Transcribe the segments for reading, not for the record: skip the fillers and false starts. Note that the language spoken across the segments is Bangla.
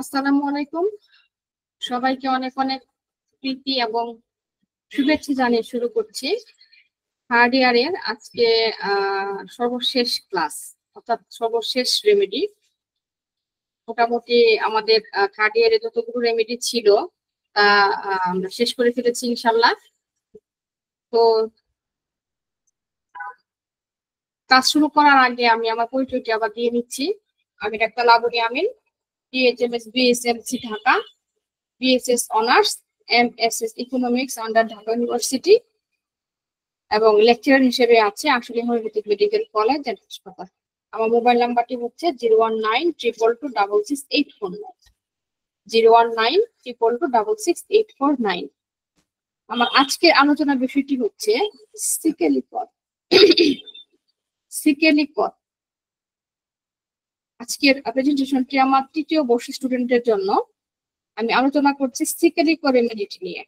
আসসালামু আলাইকুম। সবাইকে অনেক অনেক প্রীতি এবং শুভেচ্ছা জানিয়ে শুরু করছি থার্ড ইয়ারের আজকে সর্বশেষ ক্লাস, অর্থাৎ সর্বশেষ রেমেডি। মোটামুটি আমাদের থার্ড ইয়ারে যতগুলো রেমেডি ছিল তা আমরা শেষ করে ফেলেছি ইনশাল্লাহ। তো ক্লাস শুরু করার আগে আমি আমার পরিচয়টি আবার দিয়ে নিচ্ছি। আমি doctor Laboni Amin, BHMS BSMC Dhaka, BSS honours, MSS economics under Dhaka University এবং লেকচারার হিসেবে আছে আসলে হোমিওপ্যাথিক মেডিকেল কলেজ এন্ড হাসপাতাল। আমার মোবাইল নাম্বারটি হচ্ছে 01922266849, 01922266849। আমার আজকের আলোচনার বিষয়টি হচ্ছে সিকেলিকট। সিকেলিকট আজকের প্রেজেন্টেশনটি আমার তৃতীয় বর্ষের স্টুডেন্টের জন্য। আমি আলোচনা করছি সিকেলিকট রেমেডিটি নিয়ে।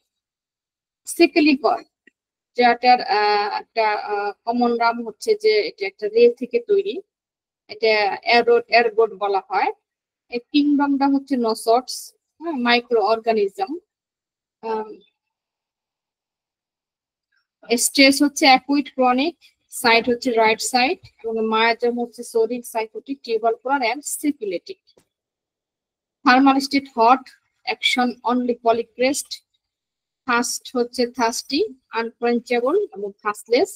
সিকেলিকট যেটার একটা কমন নাম হচ্ছে যে এটা একটা রে থেকে তৈরি, এটা এরগোট বলা হয়। এই কিংডমটা হচ্ছে নোসটস, মাইক্রো অর্গানিজম। স্ট্রেস হচ্ছে অ্যাকুইট ক্রনিক, সাইট হচ্ছে রাইট সাইড এবং মায়াজম হচ্ছে সোডিক, সাইকোটিক, টিউবার পুরার and syphilitic. Thermal state hot, action only polycrest, thirst হচ্ছে থার্স্টি, আনকোয়েঞ্চেবল এবং thirstless,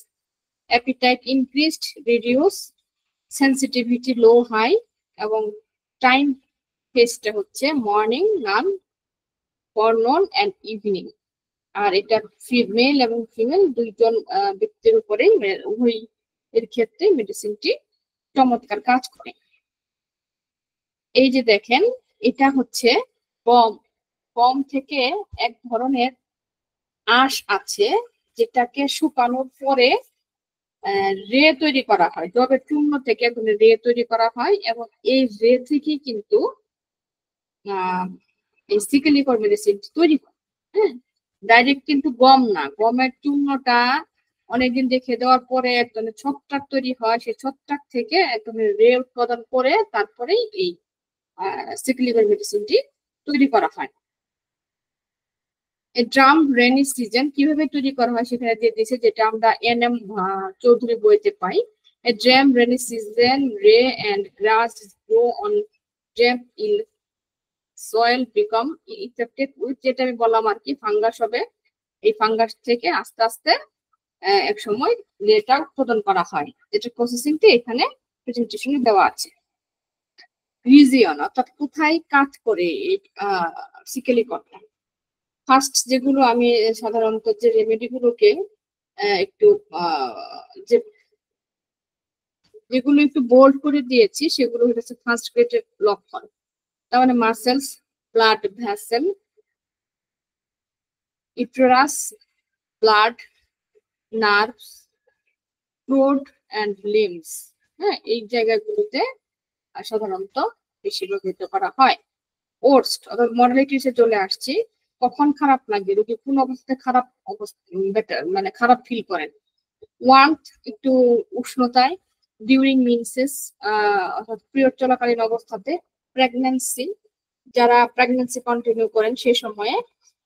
appetite increased, reduce, sensitivity low high এবং টাইম ফেজটা হচ্ছে morning, noon, forenoon and evening. আর এটা মেল এবং ফিমেল দুইজন ব্যক্তির উপরে উভয় এর ক্ষেত্রে মেডিসিনটি চমৎকার কাজ করে। এই যে দেখেন, এটা হচ্ছে গম থেকে এক ধরনের আঁশ আছে যেটাকে শুকানোর পরে রে তৈরি করা হয়, জবের চূর্ণ থেকে এক ধরনের রে তৈরি করা হয় এবং এই রে থেকে কিন্তু এই সিকেলিকট মেডিসিন তৈরি হয়। হ্যাঁ, ডাইরেক্ট কিন্তু গম না, গমের চূর্ণটা অনেকদিন রেখে দেওয়ার পরে এক ধরনের ছত্রাক তৈরি হয়, সেই ছত্রাক থেকে এক ধরনের রে উৎপাদন করে তারপরেই এই সিকেলিকট মেডিসিনটি তৈরি করা হয়। ড্রাম রেনি সিজন কিভাবে তৈরি করা হয় সেখানে দিয়ে দিয়েছে, যেটা আমরা এনএম চৌধুরী বইতে পাই। A dram rainy season, ray and grass grow on damp in soil become infected with, যেটা আমি বললাম আর কি, ফাঙ্গাস হবে। এই ফাঙ্গাস থেকে আস্তে আস্তে এক সময় রেটা উৎপাদন করা হয়, যেটা প্রসেসিংটি এখানে প্রেজেন্টেশনে দেওয়া আছে। রিজিয়ন অর্থাৎ কোথায় কাজ করে এই সিকেলিকটটা। ফার্স্ট যেগুলো আমি সাধারণত যে রেমেডি গুলোকে একটু যেগুলো একটু বোল্ড করে দিয়েছি সেগুলো হচ্ছে ফার্স্ট গ্রেডের লক্ষণ। তার মানে muscles, blood vessel, uterus, blood, nerves, throat and limbs. হ্যাঁ, এই জায়গাগুলোতে সাধারণত বেশি রোগিত করা হয়। ওর্স্ট অর্থাৎ মডালিটিসে চলে আসছি, কখন খারাপ লাগে, রোগী কোন অবস্থায় খারাপ অবস্থা বেটার মানে খারাপ ফিল করেন। ওয়ার্মথ একটু উষ্ণতায়, ডিউরিং মিনসেস অর্থাৎ পিরিয়ড চলাকালীন অবস্থাতে, প্রেগন্যান্সি যারা প্রেগন্যান্সি কন্টিনিউ করেন সেই সময়ে,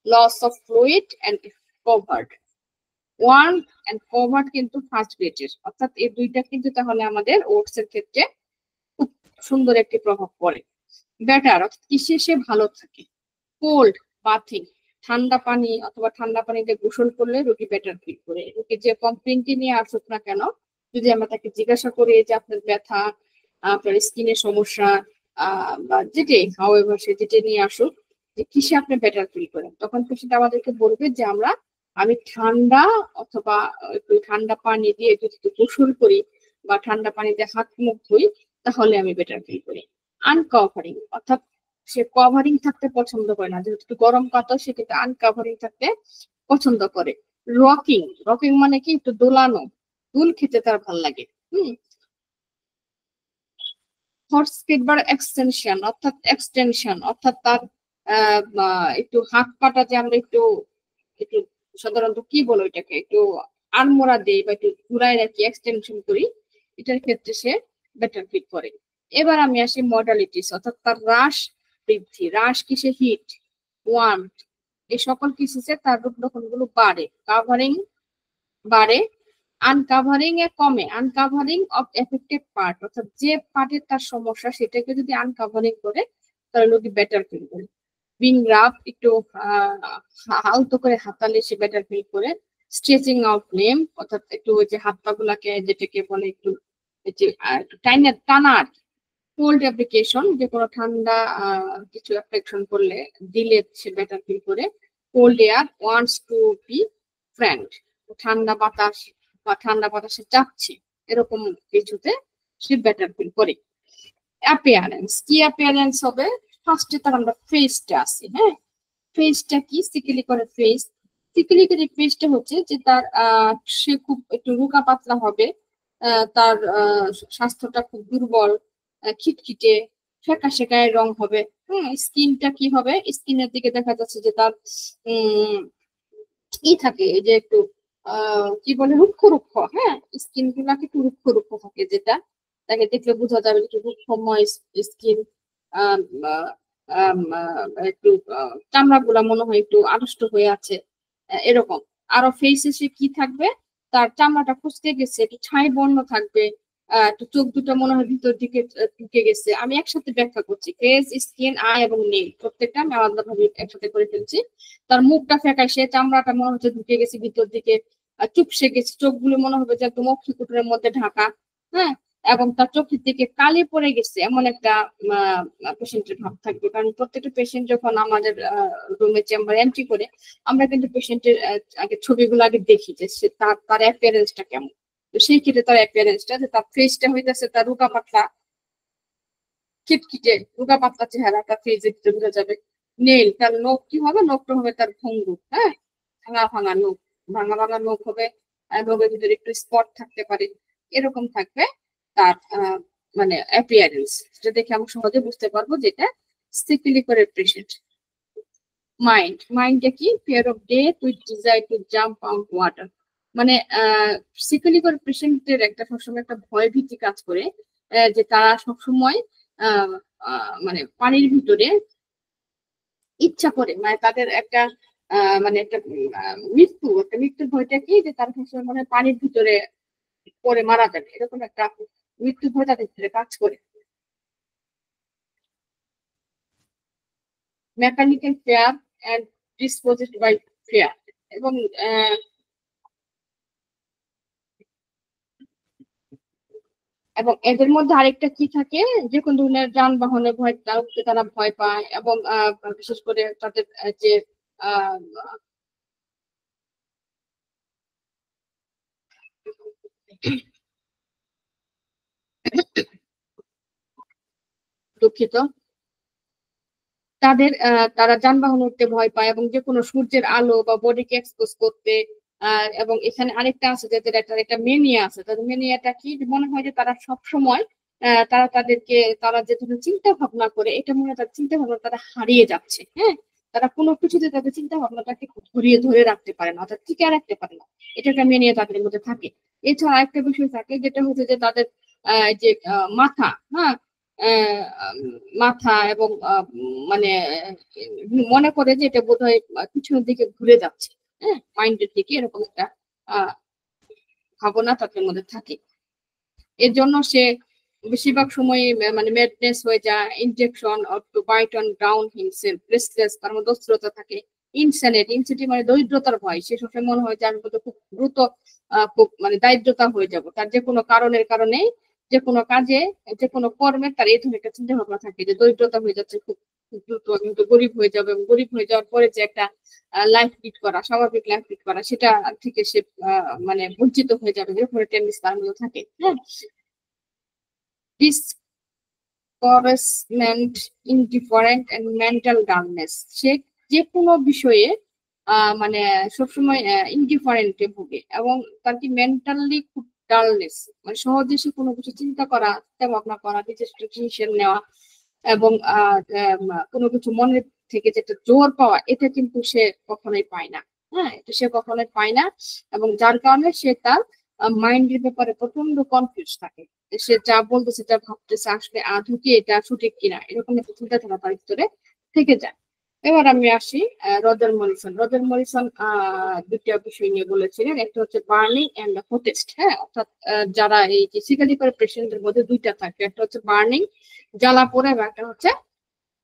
loss of fluid and covered. Warm and covered কিন্তু ফার্স্ট গ্রেডের, অর্থাৎ এই দুইটা কিন্তু তাহলে আমাদের ওটস এর ক্ষেত্রে খুব সুন্দর একটি প্রভাব পড়ে। বেটার অর্থাৎ কিসে সে ভালো থাকে। কোল্ড বাথিং, ঠান্ডা পানি অথবা ঠান্ডা পানিতে গোসল করলে রোগী বেটার ফিল করে। রোগী যে কমপ্লেনটি নিয়ে আসুক না কেন, যদি আমরা তাকে জিজ্ঞাসা করি যে আপনার ব্যথা, আপনার স্কিনের সমস্যা বা যেটাই হাওয়েভার সে যেটা নিয়ে আসুক, যে কিসে আপনি বেটার ফিল করেন, তখন পেশেন্ট আমাদেরকে বলবে যে আমি ঠান্ডা অথবা একটু ঠান্ডা পানি দিয়ে যদি গোসল করি বা ঠান্ডা পানিতে হাত মুখ ধুই তাহলে আমি বেটার ফিল করি। আনকভারিং অর্থাৎ সে কভারিং থাকতে পছন্দ করে না, যেহেতু একটু গরম কাতর সে কিন্তু আনকভারিং থাকতে পছন্দ করে। রকিং, রকিং মানে কি একটু দোলানো, দুল খেতে তার ভাল লাগে। হর্স স্পিড বা এক্সটেনশন অর্থাৎ তার একটু হাত পাটা যে আমরা একটু একটু সাধারণত কি বলো এটাকে, একটু আড়মোড়া দেই বা একটু ঘুরাই রাখি, এক্সটেনশন করি, এটার ক্ষেত্রে সে বেটার ফিল করে। এবার আমি আসি মডালিটিস অর্থাৎ তার রাশ বৃদ্ধি, হ্রাস কিসে হিট, ওয়ার্মথ, এই সকল কেসে তার রূপ লক্ষণগুলো বাড়ে। কাভারিং বাড়ে, আনকাভারিং এ কমে, আনকাভারিং অফ এফেক্টেড পার্ট, অর্থাৎ যে পার্টের তার সমস্যা সেটাকে যদি আনকাভারিং করে তাহলে লোকে বেটার ফিল করে। বিং রাফ, একটু আলতো করে হাতালে সে বেটার ফিল করে। স্ট্রেচিং আউট নেম, অর্থাৎ একটু ওই যে হাত পা গুলাকে যেটাকে বলে একটু টানা আর কি। কোল্ড অ্যাপ্লিকেশন, যে কোনো ঠান্ডা কিছু অ্যাপ্লিকেশন করলে দিলে সে বেটার ফিল করে। Cold air wants to be friend, ঠান্ডা বাতাস বা ঠান্ডা বাতাসে চাপছে, এরকম কিছুতে সে বেটার ফিল করে। অ্যাপিয়ারেন্স, কি অ্যাপিয়ারেন্স হবে? ফার্স্টে তার আমরা ফেসটা আছে, হ্যাঁ, ফেসটা কি? সিকেলি করে ফেস, সিকেলি করে ফেসটা হচ্ছে যে তার সে খুব একটু রোগা পাতলা হবে, তার স্বাস্থ্যটা খুব দুর্বল, খিটখিটে ফ্যাকাশে গায়ের রং হবে। স্কিনটা কি হবে? স্কিনের দিকে দেখা যাচ্ছে যে তার ই থাকে, এই যে একটু কি বলে, রুক্ষ রুক্ষ, হ্যাঁ, স্কিন গুলাকে একটু রুক্ষ রুক্ষ থাকে, যেটা তাকে দেখলে বোঝা যাবে একটু রুক্ষময় স্কিন। একটু চামড়া গুলা মনে হয় একটু আড়ষ্ট হয়ে আছে, এরকম। আরো ফেসে সে কি থাকবে? তার চামড়াটা কুঁচকে গেছে, একটু ছাই বর্ণ থাকবে, একটু চোখ দুটো মনে হয় ভিতর দিকে ঢুকে গেছে। আমি একসাথে ব্যাখ্যা করছি, ফেস, স্কিন, আই এবং নেল প্রত্যেকটা আমি আলাদা ভাবে একসাথে করে ফেলছি। তার মুখটা ফ্যাকাশে, চামড়াটা মনে হচ্ছে ঢুকে গেছে ভিতর দিকে, চুপসে গেছে, চোখগুলো মনে হবে যে একদম অক্ষিকুটের মধ্যে ঢাকা, হ্যাঁ, এবং তার চোখের দিকে কালি পড়ে গেছে, এমন একটা পেশেন্টের ভাব থাকবে। কারণ প্রত্যেকটা পেশেন্ট যখন আমাদের রুমে চেম্বার এন্ট্রি করে, আমরা কিন্তু পেশেন্টের আগে ছবিগুলো আগে দেখি যে সে তার অ্যাপিয়ারেন্সটা কেমন। তো সেই ক্ষেত্রে তার অ্যাপিয়ারেন্সটা, যে তার ফেসটা হইতেছে তার রোগা পাতলা খিটখিটে রোগা পাতলা চেহারা, তার ফেসে বোঝা যাবে। নেল, তার নখ কি হবে? নখটা হবে তার ভঙ্গুর, হ্যাঁ, ভাঙা ভাঙা নখ, ভাঙা ভাঙা নখ হবে, নখের ভিতরে একটু স্পট থাকতে পারে, এরকম থাকবে তার মানে অ্যাপিয়ারেন্স। যেটা দেখে আমরা সহজে বুঝতে পারবো যেটা সিকলি করে পেশেন্ট। মাইন্ড, মাইন্ডটা কি? Fear of death with desire to jump out water, মানে সিকলি করে পেশেন্টের একটা সবসময় একটা ভয় ভীতি কাজ করে, যে তারা সবসময় মানে পানির ভিতরে ইচ্ছা করে, মানে তাদের একটা মানে একটা মৃত্যুর ভয়টা কি, যে তারা সবসময় মনে হয় পানির ভিতরে পরে মারা যাবে, এরকম একটা মৃত্যুর ভয় তাদের ভিতরে কাজ করে। Mechanical fair and disposed by fair, এবং এবং এদের মধ্যে আরেকটা কি থাকে, যে কোন ধরনের যানবাহনে ভয়, তারা ভয় পায়, এবং বিশেষ করে তাদের যে আহ দুঃখিত, তারা যানবাহন উঠতে ভয় পায়, এবং যে কোনো সূর্যের আলো বা বডিকে এক্সপোজ করতে। এবং এখানে আরেকটা আছে, যাদের একটা মেনিয়া আছে। তাদের মেনিয়াটা কি? মনে হয় যে তারা সব সময় তারা যে ধরনের চিন্তা ভাবনা করে, এটা মনে হয় তাদের চিন্তা ভাবনা তারা হারিয়ে যাচ্ছে, হ্যাঁ, তারা কোনো কিছুতে তাদের চিন্তা ভাবনাটাকে ধরে রাখতে পারে না, অর্থাৎ টিকে রাখতে পারে না, এটা একটা মেনিয়া তাদের মধ্যে থাকে। এছাড়া একটা বিষয় থাকে, যেটা হচ্ছে যে তাদের যে মাথা, হ্যাঁ, মাথা এবং মানে মনে করে যে এটা বোধহয় পিছনের দিকে ঘুরে যাচ্ছে, হ্যাঁ, মাইন্ডের দিকে, এরকম একটা ভাবনা তাদের মধ্যে থাকে। এর জন্য সে বেশিরভাগ সময় মানে ম্যাডনেস হয়ে যায়, injection or to bite on down himself, restless, তার মধ্যে অস্থিরতা থাকে। ইনসেনিটি মানে দরিদ্রতার ভয়, সে সবসময় মনে হয় যে আমি খুব দ্রুত খুব মানে দারিদ্রতা হয়ে যাব, তার যে কোনো কারণের কারণে, যে কোনো কাজে, যে কোনো কর্মে তার এই ধরনের একটা চিন্তা ভাবনা থাকে যে দরিদ্রতা হয়ে যাচ্ছে, খুব দ্রুত আমি তো গরিব হয়ে যাবো, এবং গরিব হয়ে যাওয়ার পরে যে একটা লাইফ লিড করা, স্বাভাবিক লাইফ লিড করা, সেটা থেকে সে মানে বঞ্চিত হয়ে যাবে, এরকম টেন্ডেন্সি তার মধ্যে থাকে। হ্যাঁ, ডিসকরেসমেন্ট, ইনডিফারেন্ট এন্ড মেন্টাল ডালনেস, সে যে কোনো বিষয়ে মানে সবসময় ইনডিফারেন্টে ভোগে, এবং তার কি মেন্টালি খুব ডালনেস, মানে সহজে সে কোনো কিছু চিন্তা করা, চিন্তা ভাবনা করা, ডিসিশন নেওয়া, এবং কোনো কিছু মনের থেকে যেটা জোর পাওয়া, এটা কিন্তু সে কখনোই পায় না। হ্যাঁ, এটা সে কখনোই পায় না, এবং যার কারণে সে তার মাইন্ডের ব্যাপারে প্রচন্ড কনফিউজ থাকে। সে যা বলতেছে, যা ভাবতেছে, আসলে আদৌ কি এটা সঠিক কিনা, এরকম একটা চিন্তাধারা তার ভিতরে থেকে যায়। এবার আমি আসি রজার মরিসন। রজার মরিসন দুইটা বিষয় নিয়ে বলেছিলেন, একটা হচ্ছে বার্নিং এন্ড হোটেস্ট। হ্যাঁ, অর্থাৎ যারা এই যে সিকালি করে পেশেন্টদের মধ্যে দুইটা থাকে, একটা হচ্ছে বার্নিং জ্বালা পড়ে, এবং একটা হচ্ছে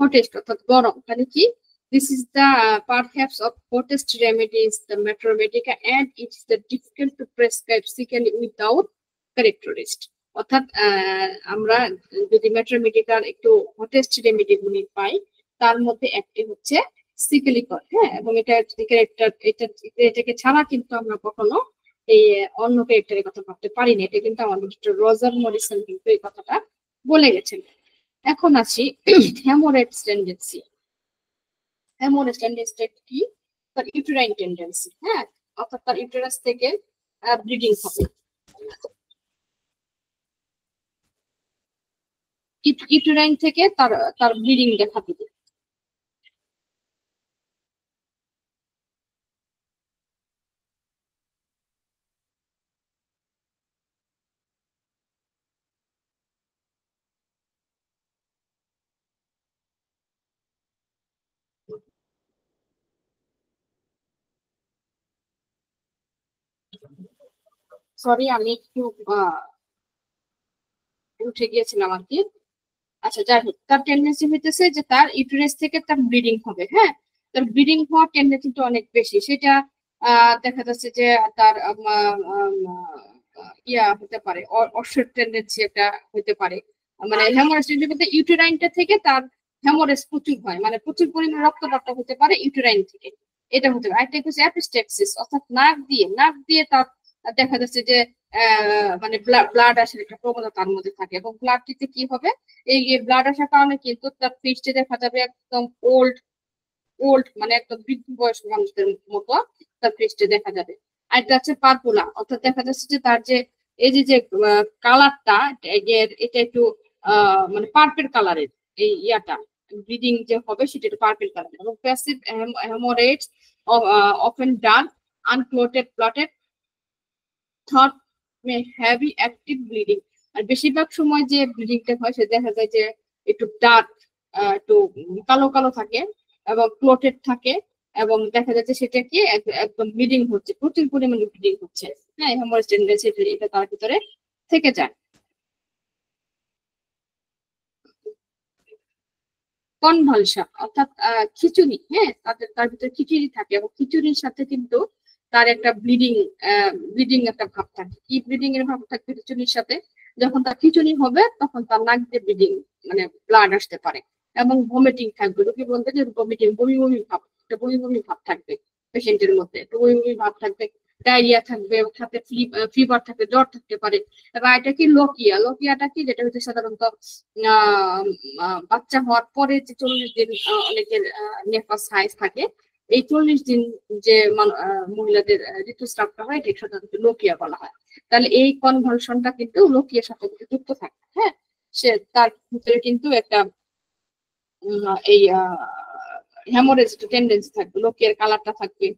hottest অর্থাৎ গরম। মানে কি, this is the perhaps of hottest remedies the Metromedica, and it is the difficult to prescribe sickly without characterist। অর্থাৎ আমরা যদি মেট্রোমেডিকার একটু হটেস্ট রেমেডি গুলি পাই, তার মধ্যে একটি হচ্ছে সিকেলিকর। হ্যাঁ, এবং এটাকে ছাড়া কিন্তু আমরা কখনো এই অন্য ক্যারেক্টারের কথা ভাবতে পারি না। এটা কিন্তু আমাদের রজার মরিসন কিন্তু এই কথাটা বলে গেছেন। এখন আসি হেমোরেজ টেন্ডেন্সি। হেমোরেজ টেন্ডেন্সি কি? তার ইউটেরাইন টেন্ডেন্সি। হ্যাঁ, অর্থাৎ তার ইউটেরাস থেকে ব্লিডিং হবে, ইউটেরাইন থেকে তার তার ব্লিডিং দেখা দিবে। সরি, আমি একটু উঠে গিয়েছিলাম আর কি। আচ্ছা, যাই হোক, তার টেন্ডেন্সি হইতেছে যে তার ইউটেরাস থেকে তার ব্লিডিং হবে। হ্যাঁ, তার ব্লিডিং হওয়ার টেন্ডেন্সি অনেক বেশি। সেটা দেখা যাচ্ছে যে তার ইয়া হতে পারে, অশ্বর টেন্ডেন্সি একটা হতে পারে। মানে হেমোরেজ বলতে ইউটেরাইনটা থেকে তার হেমোরেজ প্রচুর হয়, মানে প্রচুর পরিমাণে রক্তপাত হতে পারে ইউটেরাইন থেকে, এটা হতে পারে। আরেকটা হচ্ছে অ্যাপিস্টেক্সিস, অর্থাৎ নাক দিয়ে তার দেখা যাচ্ছে যে মানে ব্লাড আসার একটা প্রবণতা তার মধ্যে থাকে, এবং ব্লাডটিতে কি হবে, এই ব্লাড আসার কারণে কিন্তু তার ফেসটা দেখা যাবে একদম ওল্ড ওল্ড, মানে একদম বৃদ্ধ বয়স্ক মানুষদের মতো তার ফেসটা দেখা যাবে। আর এটা হচ্ছে পারপুলা, অর্থাৎ দেখা যাচ্ছে যে তার যে এই যে কালারটা, এটা একটু মানে পার্পেল কালারের, এই ইয়াটা ব্লিডিং যে হবে সেটা একটু পার্পেল কালার। এবং passive haemorrhage often dark unclotted blotted thought may heavy active bleeding. আর বেশিরভাগ সময় যে ব্লিডিংটা হয় সে দেখা যায় যে একটু ডার্ক, একটু কালো কালো থাকে এবং ক্লোটেড থাকে, এবং দেখা যাচ্ছে সেটা কি একদম ব্লিডিং হচ্ছে, প্রচুর পরিমাণে ব্লিডিং হচ্ছে। হ্যাঁ, হেমোরেজ টেন্ডেন্সি এটা তার ভিতরে থেকে যায়। কনভালশন অর্থাৎ খিচুড়ি। হ্যাঁ, তার ভিতরে খিচুড়ি থাকে, এবং খিচুড়ির সাথে কিন্তু তার একটা ব্লিডিং একটা ভাব থাকে। কি ব্লিডিং এর ভাব থাকবে খিচুড়ির সাথে? যখন তার খিচুড়ি হবে তখন তার নাক দিয়ে ব্লিডিং, মানে ব্লাড আসতে পারে, এবং ভমিটিং থাকবে। রোগী বলতে যে ভমিটিং, বমি বমি ভাব, একটা বমি বমি ভাব থাকবে পেশেন্টের মধ্যে, একটা বমি বমি ভাব থাকবে, ডায়রিয়া থাকবে, সাথে ফিভার থাকবে, জ্বর থাকতে পারে। এবার এটা কি লোকিয়া। লোকিয়াটা কি, যেটা হচ্ছে সাধারণত বাচ্চা হওয়ার পরে যে 40 দিন অনেকের নেফাস সাইজ থাকে, এই 40 দিন যে মহিলাদের ঋতুস্রাবটা হয় এটা সাধারণত লোকিয়া বলা হয়। তাহলে এই কনভালশনটা কিন্তু লোকিয়ার সাথে যুক্ত থাকে। হ্যাঁ, সে তার ভিতরে কিন্তু একটা এই হেমোরেজ টেন্ডেন্সি থাকবে, লোকিয়ার কালারটা থাকবে।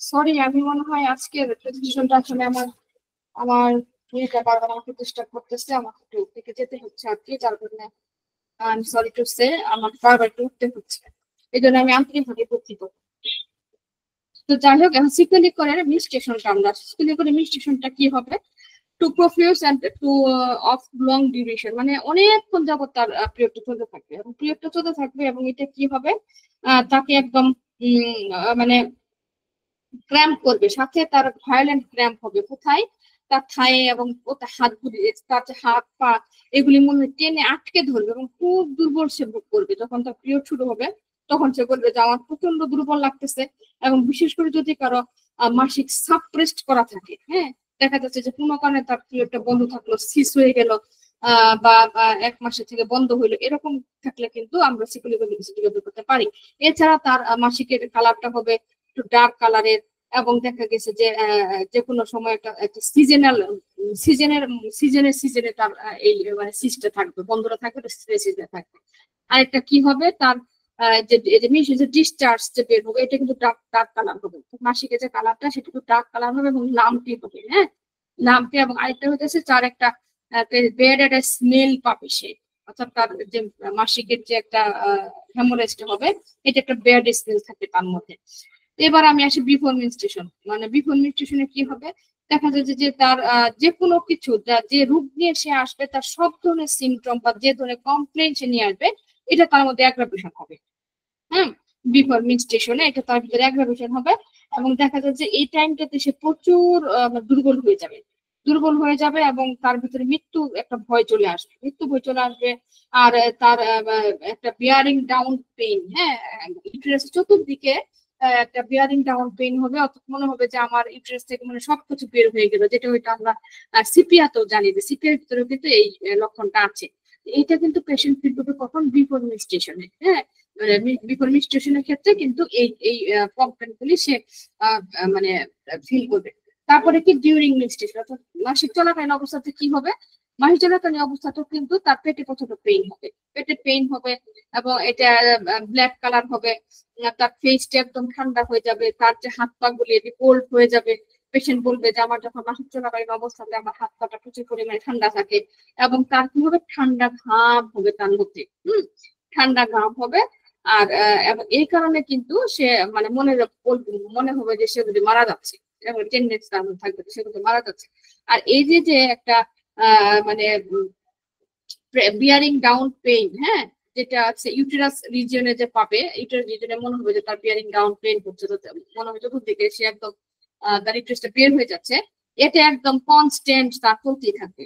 সরি, আমি মনে হয় আজকের প্রেজেন্টেশনটা আসলে আমার আমার ইয়েটা বারবার আমাকে ডিস্টার্ব করতেছে, আমাকে একটু থেকে যেতে হচ্ছে আর কি, যার কারণে I am sorry to say আমার বারবার একটু উঠতে হচ্ছে। এই জন্য আমি আন্তরিকভাবে দুঃখিত। তো যাই হোক, এখন সিকুয়েলি করে মিস্টেশনটা, আমরা সিকুয়েলি করে মিস্টেশনটা কি হবে, too profuse and too of long duration, মানে অনেকক্ষণ যাবত তার পিরিয়ডটা চলতে থাকবে, এবং পিরিয়ডটা চলতে থাকবে, এবং এটা কি হবে, তাকে একদম মানে ক্র্যাম্প করবে, সাথে তার ভায়োলেন্ট ক্র্যাম্প হবে। কোথায়? তার থায়ে এবং তার হাতগুলি, তার যে হাত পা এগুলি মনে হয় টেনে আটকে ধরবে এবং খুব দুর্বল সে ভোগ করবে। যখন তার পিরিয়ড শুরু হবে তখন সে বলবে যে আমার প্রচন্ড দুর্বল লাগতেছে। এবং বিশেষ করে যদি কারো মাসিক সাপ্রেসড করা থাকে, হ্যাঁ, দেখা যাচ্ছে যে কোনো কারণে তার পিরিয়ডটা বন্ধ থাকলো, সিস হয়ে গেল, বা 1 মাসের থেকে বন্ধ হইলো, এরকম থাকলে কিন্তু আমরা সিকোলিক বের করতে পারি। এছাড়া তার মাসিকের কালারটা হবে একটু ডার্ক কালারের, এবং দেখা গেছে যে যে কোনো সময় একটা সিজনাল সিজনে তার এই মানে সিস্টে থাকবে, বন্ধটা থাকবে, সিজনে থাকবে। আরেকটা কি হবে, তার যে ডিসচার্জ যে বের হবে এটা কিন্তু ডার্ক কালার হবে। মাসিকের যে কালারটা সেটা একটু ডার্ক কালার হবে এবং লাম্পি হবে, হ্যাঁ, লাম্পি। এবং আরেকটা হচ্ছে তার একটা বেড একটা স্মেল পাবে সে, অর্থাৎ তার যে মাসিকের যে একটা হেমোরেজটা হবে এটা একটা বেড স্মেল থাকবে তার মধ্যে। এবার আমি আসি বিফোর মেনস্ট্রুয়েশন। মানে বিফোর মেনস্ট্রুয়েশনে কি হবে, দেখা যাচ্ছে যে তার যে কোনো কিছু যে রোগ নিয়ে সে আসবে, তার সব ধরনের সিমটম বা যে ধরনের কমপ্লেন সে নিয়ে আসবে এটা তার মধ্যে অ্যাগ্রাভেশন হবে। হ্যাঁ, বিফোর মেনস্ট্রুয়েশনে এটা তার ভিতরে অ্যাগ্রাভেশন হবে। এবং দেখা যাচ্ছে এই টাইমটাতে সে প্রচুর দুর্বল হয়ে যাবে, এবং তার ভিতরে মৃত্যু একটা ভয় চলে আসবে, মৃত্যু ভয় চলে আসবে। আর তার একটা বিয়ারিং ডাউন পেইন, হ্যাঁ, ইউটেরাস চতুর্দিকে একটা বিয়ারিং ডাউন পেইন হবে, অর্থাৎ মনে হবে যে আমার ইউটেরাস থেকে মানে সবকিছু বের হয়ে গেল, যেটা হয়তো আমরা সিপিয়াতেও জানি যে সিপিয়ার ভিতরে কিন্তু এই লক্ষণটা আছে। এইটা কিন্তু পেশেন্ট ফিল করবে কখন, বিফোর মেনস্ট্রুয়েশনে। হ্যাঁ, বিফোর মেনস্ট্রুয়েশনের ক্ষেত্রে কিন্তু এই এই কমপ্লেন গুলি সে মানে ফিল করবে। তারপরে কি ডিউরিং মেনস্ট্রুয়েশন, অর্থাৎ মাসিক চলাকালীন অবস্থাতে কি হবে, মাসিক চলাকালীন অবস্থাতেও কিন্তু তার পেটে প্রচন্ড পেইন হবে, পেটে পেইন হবে এবং এটা ব্ল্যাক কালার হবে। তার ফেসটা একদম ঠান্ডা হয়ে যাবে, তার যে হাত পা গুলি কোল্ড হয়ে যাবে। পেশেন্ট বলবে যে আমার যখন মাসিক চলাকালীন অবস্থাতে আমার হাত পাটা প্রচুর পরিমাণে ঠান্ডা থাকে। এবং তার কি হবে, ঠান্ডা ঘাম হবে তার মধ্যে, ঠান্ডা ঘাম হবে। আর এবং এই কারণে কিন্তু সে মানে মনে হবে যে সে যদি মারা যাচ্ছে, এবং টেন্ডেন্সি তার মধ্যে থাকবে সে যদি মারা যাচ্ছে। আর এই যে একটা মানে বিয়ারিং ডাউন পেইন, হ্যাঁ, যেটা আছে ইউটেরাস রিজিয়নে যে পাবে, ইউটেরাস রিজিয়নে মনে হবে যে তার বিয়ারিং ডাউন পেইন হচ্ছে, মনে হবে চতুর্দিকে সে একদম তার ইউটেরাসটা বের হয়ে যাচ্ছে। এটা একদম কনস্ট্যান্ট তার চলতেই থাকবে,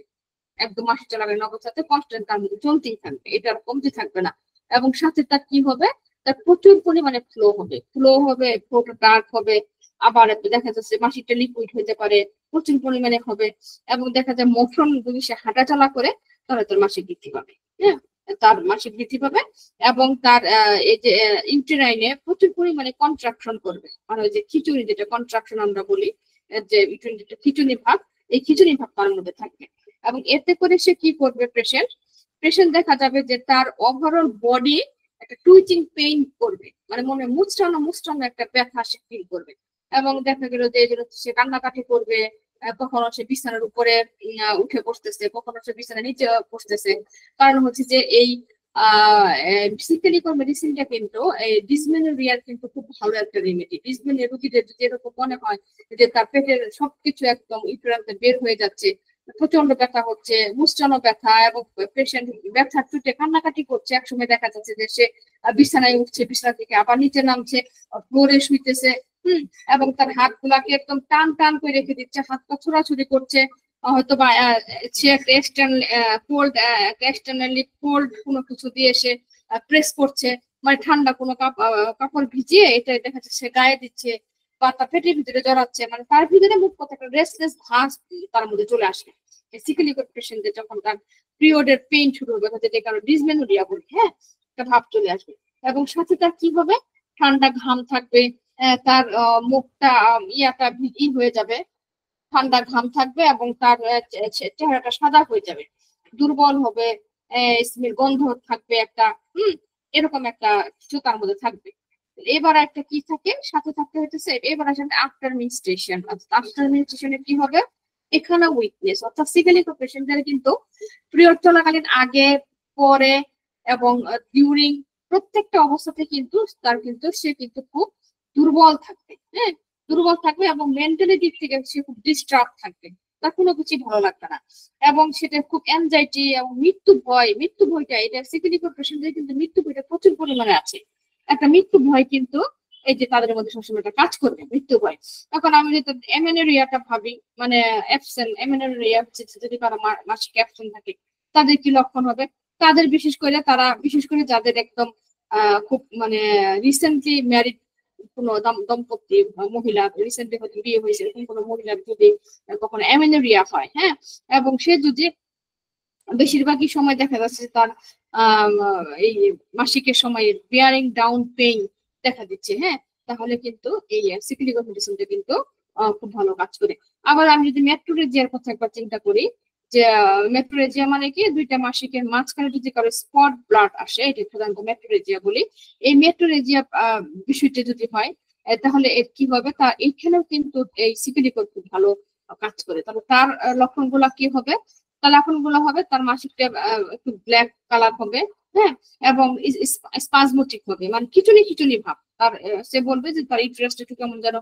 একদম মাসিক চলাকালীন অবস্থাতে কনস্ট্যান্ট তার মধ্যে চলতেই থাকবে, এটা আর কমতে থাকবে না। এবং সাথে তার কি হবে, তার প্রচুর পরিমাণে ফ্লোটা ডার্ক হবে। আবার দেখা যাচ্ছে মাসিকটা লিকুইড হতে পারে, প্রচুর পরিমাণে হবে। এবং দেখা যায় মোশন যদি সে হাঁটা চলা করে তাহলে তার মাসিক বৃদ্ধি পাবে, হ্যাঁ, তার মাসিক বৃদ্ধি পাবে। এবং তার এই যে ইউটেরাইনে প্রচুর পরিমাণে কন্ট্রাকশন করবে, মানে ওই যে খিচুড়ি যেটা কন্ট্রাকশন আমরা বলি, যে ইউটেরাইন যেটা খিচুড়ি ভাব, এই খিচুড়ি ভাব তার মধ্যে থাকবে। এবং এতে করে সে কি করবে, পেশেন্ট দেখা যাবে যে তার ওভারঅল বডি একটা টুইচিং পেইন করবে, মানে মনে মুচড়ানো একটা ব্যথা সে ফিল করবে। এবং দেখা গেল যে সে কান্নাকাটি করবে, কখনো সে বিছানার উপরে উঠে বসতেছে, কখনো সে বিছানার নিচে বসতেছে। কারণ হচ্ছে যে এই সিকেলিকো মেডিসিনটা কিন্তু এই ডিসমেনোরিয়ার কিন্তু খুব ভালো একটা রেমেডি। ডিসমেনোরিয়া রোগীদের যদি এরকম মনে হয় যে তার পেটের সবকিছু একদম ইউটেরাসে বের হয়ে যাচ্ছে, প্রচন্ড ব্যথা হচ্ছে, মুচড়ানো ব্যথা, এবং পেশেন্ট ব্যথা চুটে কান্নাকাটি করছে, একসময় দেখা যাচ্ছে যে সে বিছানায় উঠছে, বিছানা থেকে আবার নিচে নামছে, ফ্লোরে শুইতেছে, এবং তার হাত গুলাকে একদম টান টান করে রেখে দিচ্ছে, হাত পা ছোড়াছুড়ি করছে, হয়তো বা সে একটা এক্সটার্নালি ফোল্ড কোনো কিছু দিয়ে সে প্রেস করছে, মানে ঠান্ডা কোনো কাপড় ভিজিয়ে এটা দেখা যাচ্ছে সে গায়ে দিচ্ছে, বা তার পেটের ভিতরে জড়াচ্ছে, মানে তার ভিতরে মুখ কথা একটা রেস্টলেস ভাঁজ তার মধ্যে চলে আসে। সিকেলিক পেশেন্টদের যখন তার পিরিয়ডের পেইন শুরু হবে, যে কারণে ডিসমেনোরিয়া বলি, হ্যাঁ, একটা ভাব চলে আসবে। এবং সাথে তার কি হবে, ঠান্ডা ঘাম থাকবে, তার মুখটা ইয়াটা হয়ে যাবে, ঠান্ডা ঘাম থাকবে, এবং তার চেহারাটা সাদা হয়ে যাবে, দুর্বল হবে, গন্ধ থাকবে একটা, এরকম একটা কিছু তার মধ্যে থাকবে। এবার একটা কি থাকে সাথে থাকতে হইতেছে, এবার আসলে আফটার মেনস্ট্রুয়েশন। আফটার মেনস্ট্রুয়েশনে কি হবে, এখানে উইকনেস, অর্থাৎ সিকেলিক পেশেন্টদের কিন্তু পিরিয়ড চলাকালীন আগে, পরে এবং ডিউরিং প্রত্যেকটা অবস্থাতে কিন্তু সে কিন্তু খুব দুর্বল থাকবে, হ্যাঁ, দুর্বল থাকবে, এবং মেন্টালি দিক থেকে সে খুব ডিস্টার্ব থাকবে, তার কোনো কিছু ভালো লাগবে না। এবং সেটা খুব অ্যাংজাইটি এবং মৃত্যু ভয়টা, এটা সিকেলিক পেশেন্টদের কিন্তু মৃত্যু ভয়টা প্রচুর পরিমাণে আছে। একটা মৃত্যু ভয় কিন্তু এই যে তাদের মধ্যে সবসময় একটা কাজ করবে মৃত্যু ভয়। এখন আমি যদি এমেনোরিয়াটা ভাবি, মানে অ্যাবসেন্ট এমেনোরিয়া যদি কারো মাসিক অ্যাবসেন্ট থাকে তাদের কি লক্ষণ হবে? তাদের বিশেষ করে যাদের একদম খুব মানে রিসেন্টলি ম্যারিড কোনো দম্পতি মহিলা, রিসেন্টলি হয়তো বিয়ে হয়েছে এরকম কোনো মহিলার যদি কখনো এমেনোরিয়া হয়, হ্যাঁ, এবং সে যদি বেশিরভাগই সময় দেখা যাচ্ছে তার এই মাসিকের সময় বিয়ারিং ডাউন পেইন দেখা দিচ্ছে, হ্যাঁ, তাহলে কিন্তু এই সিক্লিক মেডিসিনটা কিন্তু খুব ভালো কাজ করে। আবার আমি যদি মেট্রোরেজিয়ার কথা একবার চিন্তা করি, যে মেট্রোরেজিয়া মানে কি দুইটা মাসিকের মাঝখানে যদি কারো স্পট ব্লাড আসে, এটি সাধারণত মেট্রোরেজিয়া বলি। এই মেট্রোরেজিয়া বিষয়টা যদি হয় তাহলে এর কি হবে, তা এইখানেও কিন্তু এই সিক্লিকল খুব ভালো কাজ করে। তবে তার লক্ষণগুলা কি হবে? তার লক্ষণগুলো হবে তার মাসিকটা একটু ব্ল্যাক কালার হবে, হ্যাঁ, এবং স্পাজমোটিক হবে, মানে খিচুনি ভাব। তার সে বলবে যে তার ইন্টারেস্ট একটু কেমন যেন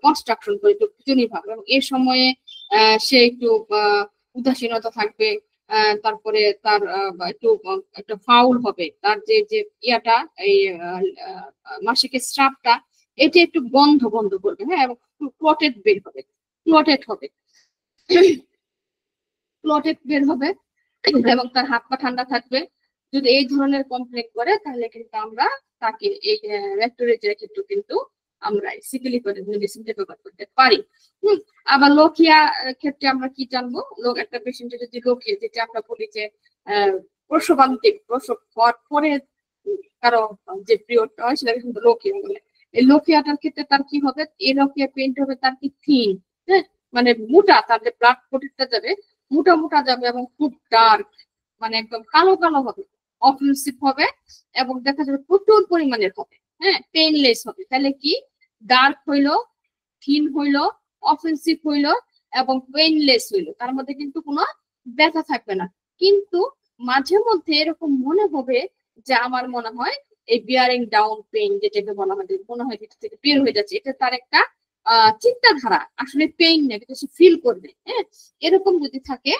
কনস্ট্রাকশন করে, একটু খিচুনি ভাব, এবং এই সময়ে সে একটু উদাসীনতা থাকবে। তারপরে তার একটু একটা ফাউল হবে, তার যে ইয়াটা এই মাসিকের স্রাবটা এটি একটু বন্ধ করবে, হ্যাঁ, এবং ক্লটেড বের হবে, ক্লটেড হবে ক্লটেড বের হবে এবং তার হাত পা ঠান্ডা থাকবে। যদি এই ধরনের কমপ্লেন করে তাহলে কিন্তু আমরা তাকে এই মেট্রোরেজিয়ার ক্ষেত্রে কিন্তু আমরা সিক্লিক মেডিসিনটা ব্যবহার করতে পারি। আবার লোকিয়া ক্ষেত্রে আমরা কি জানবো? একটা পেশেন্টের যদি লোকিয়া, যেটা আমরা বলি যে প্রসবান্তিক, প্রসব হওয়ার পরে কারো যে পিরিয়ডটা হয় সেটাকে কিন্তু লোকিয়া বলে। এই লোকিয়াটার ক্ষেত্রে তার কি হবে? এই লোকিয়া পেইন্ট হবে তার কি থিন, হ্যাঁ, মানে মোটা, তার যে ব্লাড প্রোটিনটা যাবে মোটা যাবে এবং খুব ডার্ক, মানে একদম কালো হবে, অফেন্সিভ হবে, এবং দেখা যাবে প্রচুর পরিমাণের হবে, হ্যাঁ, পেইনলেস হবে। তাহলে কি ডার্ক হইলো, থিন হইলো, অফেন্সিভ হইলো এবং পেইনলেস হইলো, তার মধ্যে কিন্তু কোনো ব্যথা থাকবে না। কিন্তু মাঝে মধ্যে এরকম মনে হবে যে আমার মনে হয় এই বিয়ারিং ডাউন পেইন যেটাকে বলা হয়, মনে হয় ভিতর থেকে বের হয়ে যাচ্ছে, এটা তার একটা চিন্তাধারা, আসলে পেইন না, এটা সে ফিল করবে, হ্যাঁ, এরকম যদি থাকে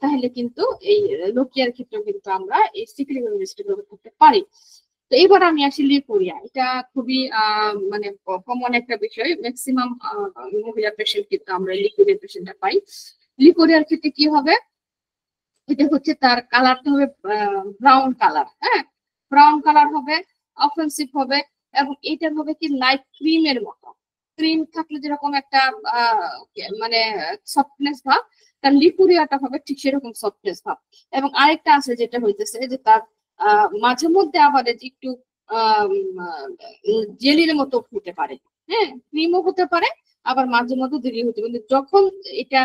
তাহলে কিন্তু এই লোকিয়ার ক্ষেত্রে কিন্তু আমরা এই সিক্লিক মেডিসিন ব্যবহার করতে পারি। তো এবার আমি আসি লিপোরিয়া। এটা খুবই মানে কমন একটা বিষয়, ম্যাক্সিমাম মহিলা পেশেন্ট কিন্তু আমরা লিপোরিয়া পেশেন্টটা পাই। লিপোরিয়ার ক্ষেত্রে কি হবে? এটা হচ্ছে তার কালারটা হবে ব্রাউন কালার, হ্যাঁ, ব্রাউন কালার হবে, অফেন্সিভ হবে, এবং এটা হবে কি লাইট ক্রিমের মতো। ক্রিম থাকলে যেরকম একটা মানে সফটনেস ভাব, তার লিপুরিয়াটা হবে ঠিক সেরকম সফটনেস ভাব। এবং আরেকটা আছে যেটা হইতেছে যে তার মাঝে মধ্যে আবার একটু জেলির মতো হতে পারে, হ্যাঁ, ক্রিমও হতে পারে, আবার মাঝে মধ্যে জেলি হতে পারে। যখন এটা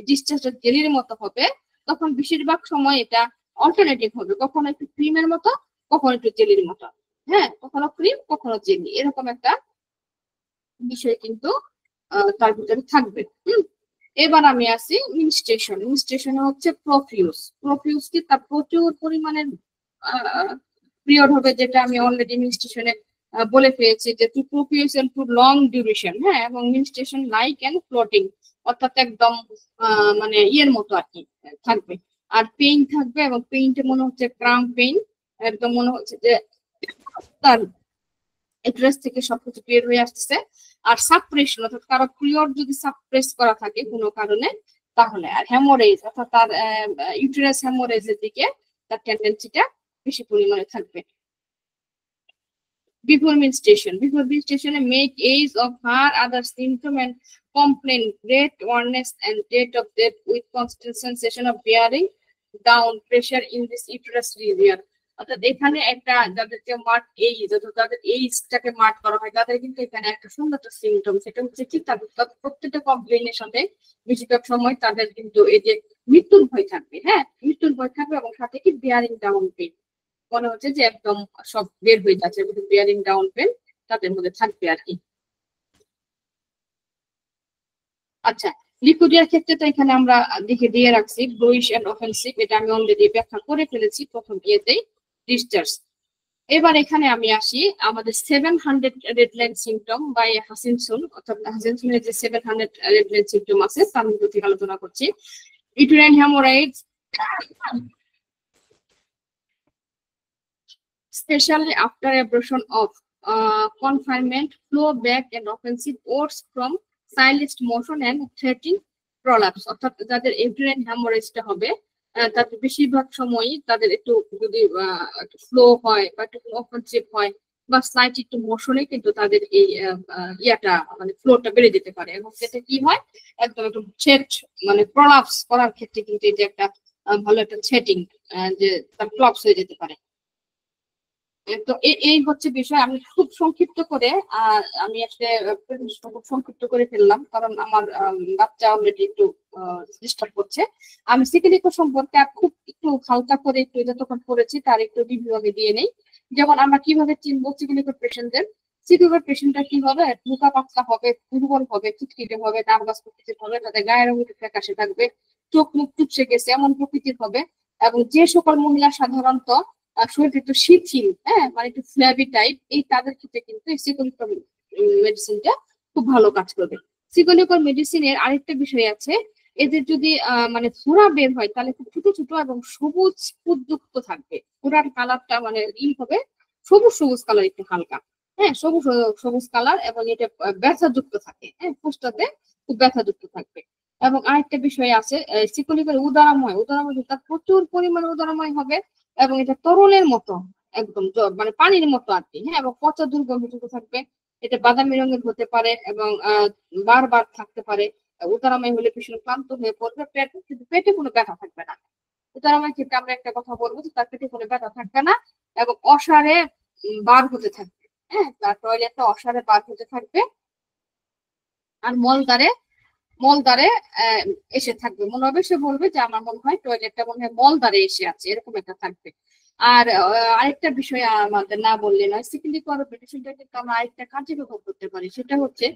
ডিসচার্জটা জেলির মতো হবে তখন বেশিরভাগ সময় এটা অল্টারনেটিভ হবে, কখনো একটু ক্রিমের মতো, কখনো একটু জেলির মতো, হ্যাঁ, কখনো ক্রিম কখনো জেলি, এরকম একটা বিষয় কিন্তু তার ভিতরে থাকবে। এবার আমি আসি মিনস্ট্রেশন। মিনস্ট্রেশনে হচ্ছে প্রফিউস কি তার প্রচুর পরিমাণের পিরিয়ড হবে, যেটা আমি অলরেডি মিনস্ট্রেশনে বলে পেয়েছি যে too profuse and too long duration, হ্যাঁ, এবং মিনস্ট্রেশন লাইক এন্ড ফ্লোটিং, অর্থাৎ একদম মানে ইয়ের মতো আর কি থাকবে। আর পেইন থাকবে, এবং পেইনটা মনে হচ্ছে ক্রাম পেইন, একদম মনে হচ্ছে যে তার এড্রেস থেকে সবকিছু বের হয়ে আসতেছে। আর সাপ্রেশন, অর্থাৎ কারো পিরিয়ড যদি সাপ্রেস করা থাকে কোনো কারণে, তাহলে আর হেমোরেজ, অর্থাৎ তার ইউটেরাস হেমোরেজের দিকে তার টেন্ডেন্সিটা বেশি পরিমাণে থাকবে। Before menstruation make age of her other symptom and complain, great warmness and date of death with constant sensation of bearing down pressure in this uterus region. অর্থাৎ এখানে একটা যাদেরকে মার্ক এইজ, অর্থাৎ যাদের এইজটাকে মার্ক করা হয় তাদের কিন্তু এখানে একটা সুন্দর একটা সিমটম, সেটা হচ্ছে কি তাদের প্রত্যেকটা কমপ্লেনের সাথে বেশিরভাগ সময় তাদের কিন্তু এই যে মৃত্যুর ভয় থাকবে, হ্যাঁ, মৃত্যুর ভয় থাকবে, এবং সাথে কি বিয়ারিং ডাউন পেইন, মনে হচ্ছে যে একদম সব বের হয়ে যাচ্ছে, বিয়ারিং ডাউন পেন তাদের মধ্যে থাকবে আর কি। আচ্ছা, লিকুইডিয়ার ক্ষেত্রে তো এখানে আমরা দেখে দিয়ে রাখছি ব্লুইশ এন্ড অফেন্সিভ, এটা আমি অলরেডি ব্যাখ্যা করে ফেলেছি প্রথম ইয়েতেই, ডিসচার্জ। এবার এখানে আমি আসি আমাদের 700 রেড লাইন সিমটম বাই হাসিনসন, অর্থাৎ হাসিনসনের যে 700 রেড লাইন সিমটম আছে তার মধ্যে থেকে আলোচনা করছি। Uterine haemorrhoids, especially after abortion of confinement, flow back and offensive odds from silenced motion and threatening prolapse, অর্থাৎ যাদের ইউটেরাইন হ্যামোরেজটা হবে তাদের বেশিরভাগ সময়ই তাদের একটু যদি ফ্লো হয় বা একটু অফেন্সিভ হয় বা স্লাইট একটু মোশনে কিন্তু তাদের এই ইয়াটা মানে ফ্লোটা বেড়ে যেতে পারে, এবং সেটা কি হয় একদম একটু ছেট মানে প্রলাপস করার ক্ষেত্রে কিন্তু এটা একটা ভালো একটা সেটিং যে তার প্রলাপস হয়ে যেতে পারে। তো এই হচ্ছে বিষয়। আমি খুব সংক্ষিপ্ত করে আমি আসলে খুব সংক্ষিপ্ত করে ফেললাম কারণ আমার বাচ্চা অলরেডি একটু ডিস্টার্ব করছে। আমি সিকেলিকো সম্পর্কে খুব একটু হালকা করে একটু যতক্ষণ পড়েছি তার একটু রিভিউ আগে দিয়ে নেই। যেমন আমরা কিভাবে চিনবো সিকেলিকো পেশেন্টদের, সিকেলিকো পেশেন্টটা কি হবে, মুখা পাতলা হবে, দুর্বল হবে, খিটখিটে হবে, নার্ভাস প্রকৃতির হবে, তাদের গায়ের রঙ ফ্যাকাশে থাকবে, চোখ মুখ চুপসে গেছে এমন প্রকৃতির হবে, এবং যে সকল মহিলা সাধারণত শরীরটা একটু শিথিল, হ্যাঁ মানে একটু ফ্ল্যাবি টাইপ, এই তাদের ক্ষেত্রে কিন্তু এই সিকোলিকো মেডিসিনটা খুব ভালো কাজ করবে। সিকোলিকো মেডিসিনের আরেকটা বিষয় আছে, এদের যদি মানে ফোড়া বের হয় তাহলে খুব ছোট ছোট এবং সবুজ ফুটযুক্ত থাকবে, ফোড়ার কালারটা মানে হবে সবুজ সবুজ কালার একটু হালকা, হ্যাঁ সবুজ সবুজ কালার, এবং এটা ব্যথাযুক্ত থাকে, হ্যাঁ ফুসটাতে খুব ব্যথাযুক্ত থাকবে। এবং আরেকটা বিষয় আছে সিকোলিকোর উদারাময়, তার প্রচুর পরিমাণে উদারাময় হবে এবং এটা তরলের মতো একদম মানে পানির মতো আর কি, হ্যাঁ এবং পচা দুর্গন্ধযুক্ত থাকবে। এটা বাদামি রঙের হতে পারে এবং বারবার থাকতে পারে। উদারাময় হলে ভীষণ ক্লান্ত হয়ে পড়বে, কিন্তু পেটে কোনো ব্যথা থাকবে না। উদারাময় ক্ষেত্রে আমরা একটা কথা বলবো যে তার পেটে কোনো ব্যথা থাকবে না এবং অসারে বার হতে থাকবে, হ্যাঁ তার টয়লেটটা অসারে বার হতে থাকবে আর মলদারে এসে থাকবে, মনে হবে সে বলবে যে আমার মনে হয় টয়লেটটা মনে হয় মলদারে এসে আছে, এরকম একটা থাকবে। আর আরেকটা বিষয় আমাদের না বললে নয়, সিকিলিকো মেডিসিনটা কিন্তু আমরা আরেকটা কাজে ব্যবহার করতে পারি, সেটা হচ্ছে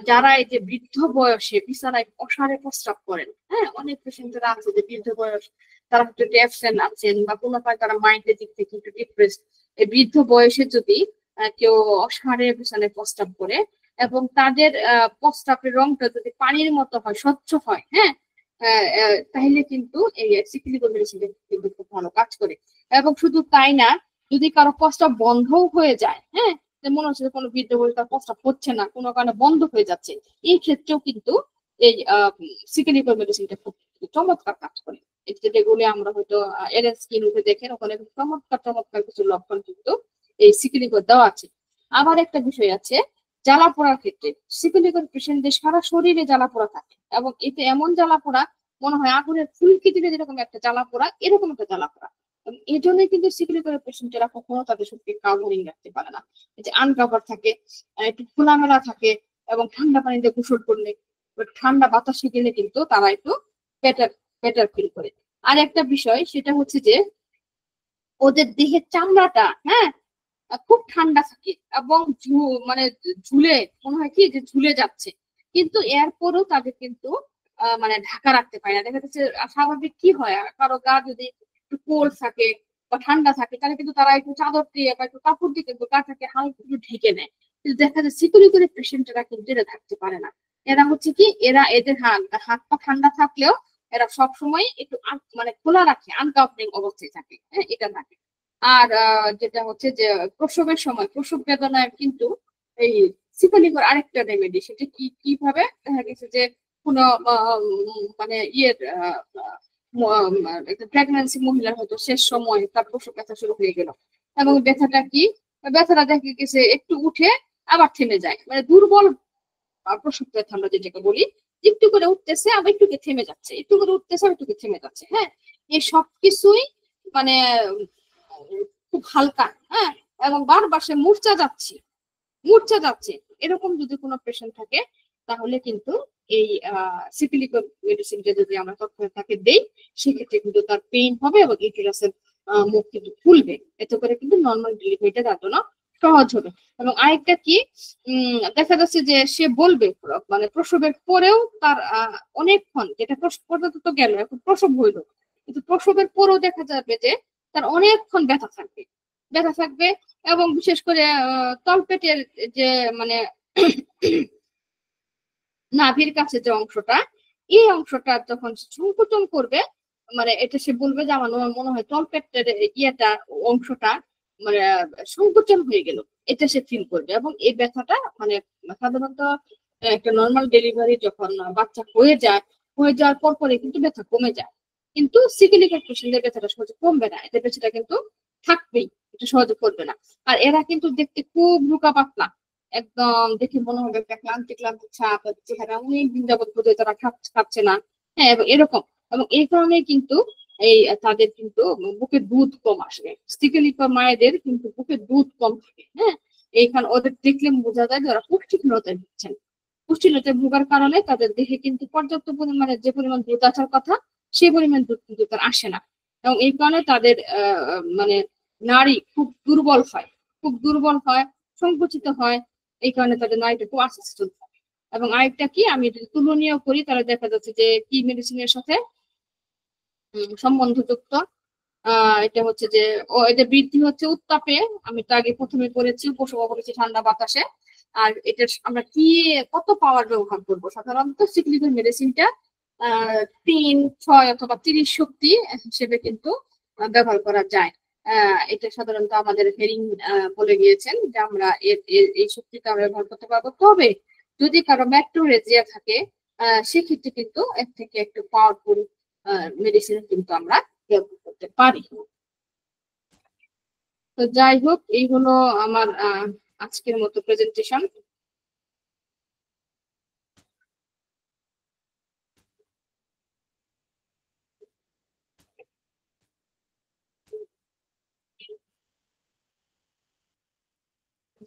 যারা এই যে বৃদ্ধ বয়সে বিছানায় অসারে প্রস্রাব করেন, হ্যাঁ অনেক পেশেন্টরা আছে যে বৃদ্ধ বয়স, তারা একটু ডেফসেন আছেন বা কোনো তারা মাইন্ডের দিক থেকে একটু ডিপ্রেসড, এই বৃদ্ধ বয়সে যদি কেউ অসারে বিছানায় প্রস্রাব করে এবং তাদের প্রস্রাবের রংটা যদি পানির মতো হয়, স্বচ্ছ হয়, হ্যাঁ তাহলে কিন্তু এই সিকিলিকো মেডিসিনটা কিন্তু খুব ভালো কাজ করে। এবং শুধু তাই না, যদি কারো প্রস্রাব বন্ধও হয়ে যায়, হ্যাঁ মনে হচ্ছে কোনো বৃদ্ধ বয়সে তার প্রস্রাব হচ্ছে না, কোনো কারণে বন্ধ হয়ে যাচ্ছে, এই ক্ষেত্রেও কিন্তু এই সিকিলিকো মেডিসিনটা খুব চমৎকার কাজ করে। যেগুলি আমরা হয়তো এরএন স্কিন উঠে দেখেন, ওখানে চমৎকার চমৎকার কিছু লক্ষণ কিন্তু এই সিকিলিকো দেওয়া আছে। আবার একটা বিষয় আছে জ্বালা পোড়ার ক্ষেত্রে, সিকিলিকোর পেশেন্টদের সারা শরীরে জ্বালা পোড়া থাকে এবং এতে এমন জ্বালা পোড়া মনে হয় আগুনের ফুলকি দিলে যেরকম একটা জ্বালা পোড়া, এরকম একটা জ্বালা পোড়া। এই জন্যই কিন্তু সিকিলিকোর পেশেন্টেরা কখনো তাদের শরীরকে কাভারিং রাখতে পারে না, যে আনকাভার থাকে, একটু খোলামেলা থাকে, এবং ঠান্ডা পানিতে গোসল করলে ঠান্ডা বাতাসে গেলে কিন্তু তারা একটু বেটার বেটার ফিল করে। আর একটা বিষয় সেটা হচ্ছে যে ওদের দেহের চামড়াটা, হ্যাঁ খুব ঠান্ডা থাকে এবং মানে ঝুলে মনে হয় কি যে ঝুলে যাচ্ছে, কিন্তু এরপরও তাদের কিন্তু মানে ঢাকা রাখতে পারে না। দেখা যাচ্ছে স্বাভাবিক কি হয়, কারো গা যদি একটু কোল্ড থাকে বা ঠান্ডা থাকে তাহলে কিন্তু তারা একটু চাদর দিয়ে বা একটু কাপড় দিয়ে কিন্তু গাটাকে হালকা একটু ঢেকে নেয়, কিন্তু দেখা যায় সিকিউরিটি পেশেন্টরা কিন্তু এরা থাকতে পারে না। এরা হচ্ছে কি এদের হাত পা ঠান্ডা থাকলেও এরা সবসময় একটু মানে খোলা রাখে, আনকাভারিং অবস্থায় থাকে, হ্যাঁ এটা থাকে। আর যেটা হচ্ছে যে প্রসবের সময় প্রসব বেদনায় কিন্তু এই সিকোলিকোর আরেকটা রেমেডি, সেটা কিভাবে দেখা গেছে যে কোনো মানে ইয়ের প্রেগন্যান্সি মহিলার হয়তো শেষ সময় তার প্রসব ব্যথা শুরু হয়ে গেল এবং ব্যথাটা দেখা গেছে একটু উঠে আবার থেমে যায়, মানে দুর্বল প্রসব ব্যথা আমরা যেটাকে বলি, একটু করে উঠতেছে আবার একটু থেমে যাচ্ছে, একটু করে উঠতেছে আবার একটু থেমে যাচ্ছে, হ্যাঁ এই সবকিছুই মানে খুব হালকা, হ্যাঁ এবং বারবার সে মূর্ছা যাচ্ছে, এরকম যদি কোনো পেশেন্ট থাকে তাহলে কিন্তু এই সিকিলিকো মেডিসিনটা যদি আমরা তাকে দেই সেক্ষেত্রে কিন্তু তার পেইন হবে এবং ইউটেরাসের মুখ কিন্তু খুলবে, এতে করে কিন্তু নর্মাল ডেলিভারিটা তার জন্য সহজ হবে। এবং আরেকটা কি দেখা যাচ্ছে যে সে বলবে মানে প্রসবের পরেও তার অনেকক্ষণ, যেটা প্রসব পর্যন্ত তো গেল এখন প্রসব হইলো, কিন্তু প্রসবের পরেও দেখা যাবে যে তার অনেকক্ষণ ব্যথা থাকবে এবং বিশেষ করে তলপেটের যে মানে নাভির কাছে যে অংশটা, এই অংশটা যখন সংকোচন করবে, মানে এটা সে বলবে যে আমার মনে হয় তলপেটের ইয়েটা অংশটা মানে সংকোচন হয়ে গেল, এটা সে ফিল করবে। এবং এই ব্যথাটা মানে সাধারণত একটা নর্মাল ডেলিভারি যখন বাচ্চা হয়ে যাওয়ার পর পরে কিন্তু ব্যথা কমে যায়, কিন্তু সিকেলিকের পেশেন্টদের ব্যথাটা সহজে কমবে না, এদের ব্যথাটা কিন্তু থাকবেই, এটা সহজে করবে না। আর এরা কিন্তু দেখতে খুব রোগা পাতলা, একদম দেখে মনে হবে একটা ক্লান্তি ক্লান্তি ছাপ, চেহারা অনেক দিন যাবত বোধহয় তারা খাচ্ছে না। হ্যাঁ, এবং এরকম, এবং এই কারণে কিন্তু এই তাদের কিন্তু বুকে দুধ কম আসবে। স্টিকেলিপা মায়েদের কিন্তু বুকে দুধ কম থাকে। হ্যাঁ, এইখানে ওদের দেখলে বোঝা যায় যে ওরা পুষ্টিহীনতায় ভুগছেন। পুষ্টিহীনতায় ভোগার কারণে তাদের দেহে কিন্তু পর্যাপ্ত পরিমাণে যে পরিমাণ দুধ আসার কথা সেই পরিমাণ দুধ কিন্তু তার আসে না। এবং এই কারণে তাদের মানে নারী খুব দুর্বল হয়, সংকুচিত হয়। এই কারণে তাদের নারীটা খুব আস্তে আস্তে চলতে থাকে। এবং আরেকটা কি, আমি যদি তুলনীয় করি তাহলে দেখা যাচ্ছে যে কি মেডিসিনের সাথে সম্বন্ধযুক্ত, এটা হচ্ছে যে এদের বৃদ্ধি হচ্ছে উত্তাপে। আমি তো আগে প্রথমে করেছি, উপসর্গ করেছি ঠান্ডা বাতাসে। আর এটা আমরা কি কত পাওয়ার ব্যবহার করবো? সাধারণত সিক্লিকের মেডিসিনটা 3, 6 অথবা 30 শক্তি হিসেবে কিন্তু ব্যবহার করা যায়। এটা সাধারণত আমাদের হেরিং বলে গিয়েছেন যে আমরা এই শক্তিটা আমরা ব্যবহার করতে পারবো। তবে যদি কারো ম্যাক্রোরেজিয়া থাকে সেক্ষেত্রে কিন্তু এর থেকে একটু পাওয়ারফুল মেডিসিন কিন্তু আমরা ব্যবহার করতে পারি। তো যাই হোক, এই হলো আমার আজকের মতো প্রেজেন্টেশন।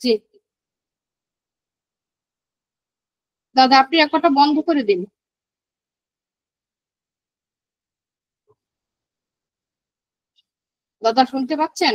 জি দাদা, আপনি একটা বন্ধ করে দিন। দাদা শুনতে পাচ্ছেন?